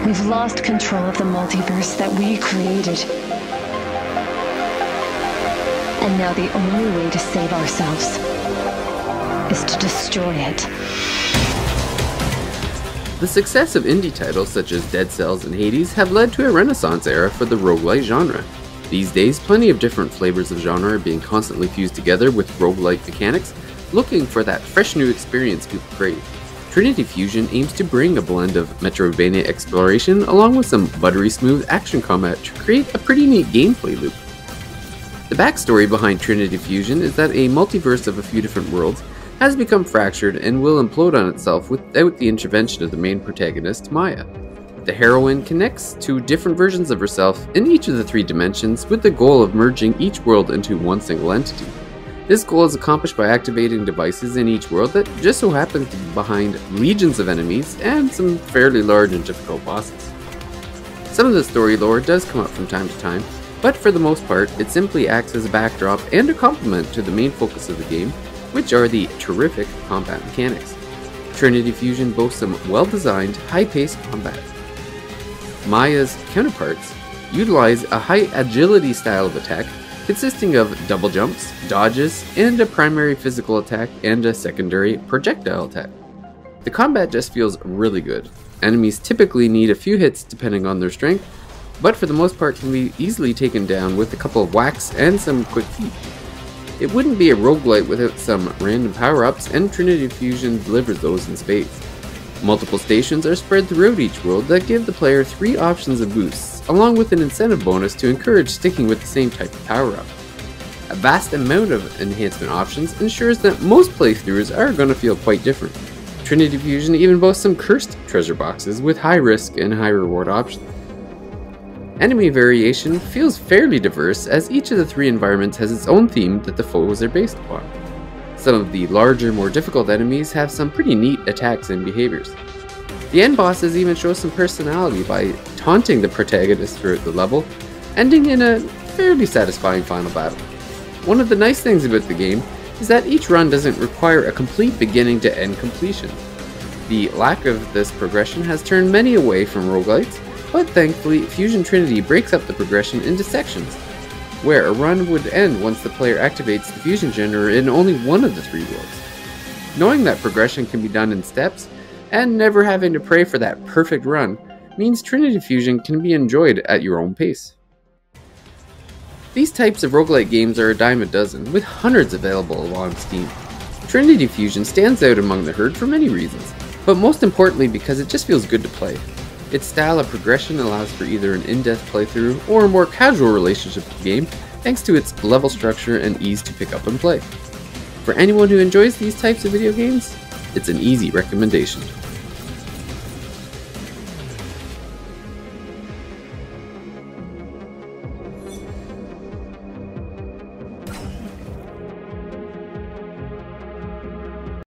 We've lost control of the multiverse that we created. And now the only way to save ourselves is to destroy it. The success of indie titles such as Dead Cells and Hades have led to a renaissance era for the roguelite genre. These days, plenty of different flavors of genre are being constantly fused together with roguelite mechanics, looking for that fresh new experience people crave. Trinity Fusion aims to bring a blend of Metroidvania exploration along with some buttery smooth action combat to create a pretty neat gameplay loop. The backstory behind Trinity Fusion is that a multiverse of a few different worlds has become fractured and will implode on itself without the intervention of the main protagonist, Maya. The heroine connects to different versions of herself in each of the 3 dimensions with the goal of merging each world into one single entity. This goal is accomplished by activating devices in each world that just so happen to be behind legions of enemies and some fairly large and difficult bosses. Some of the story lore does come up from time to time, but for the most part it simply acts as a backdrop and a complement to the main focus of the game, which are the terrific combat mechanics. Trinity Fusion boasts some well-designed, high-paced combat. Maya's counterparts utilize a high agility style of attack consisting of double jumps, dodges, and a primary physical attack and a secondary projectile attack. The combat just feels really good. Enemies typically need a few hits depending on their strength, but for the most part can be easily taken down with a couple of whacks and some quick feet. It wouldn't be a roguelite without some random power-ups, and Trinity Fusion delivers those in spades. Multiple stations are spread throughout each world that give the player 3 options of boosts, along with an incentive bonus to encourage sticking with the same type of power-up. A vast amount of enhancement options ensures that most playthroughs are going to feel quite different. Trinity Fusion even boasts some cursed treasure boxes with high risk and high reward options. Enemy variation feels fairly diverse as each of the 3 environments has its own theme that the foes are based upon. Some of the larger, more difficult enemies have some pretty neat attacks and behaviors. The end bosses even show some personality by taunting the protagonist throughout the level, ending in a fairly satisfying final battle. One of the nice things about the game is that each run doesn't require a complete beginning to end completion. The lack of this progression has turned many away from roguelites, but thankfully Fusion Trinity breaks up the progression into sections, where a run would end once the player activates the fusion generator in only one of the 3 worlds. Knowing that progression can be done in steps, and never having to pray for that perfect run, means Trinity Fusion can be enjoyed at your own pace. These types of roguelite games are a dime a dozen, with hundreds available on Steam. Trinity Fusion stands out among the herd for many reasons, but most importantly because it just feels good to play. Its style of progression allows for either an in-depth playthrough or a more casual relationship with the game, thanks to its level structure and ease to pick up and play. For anyone who enjoys these types of video games, it's an easy recommendation.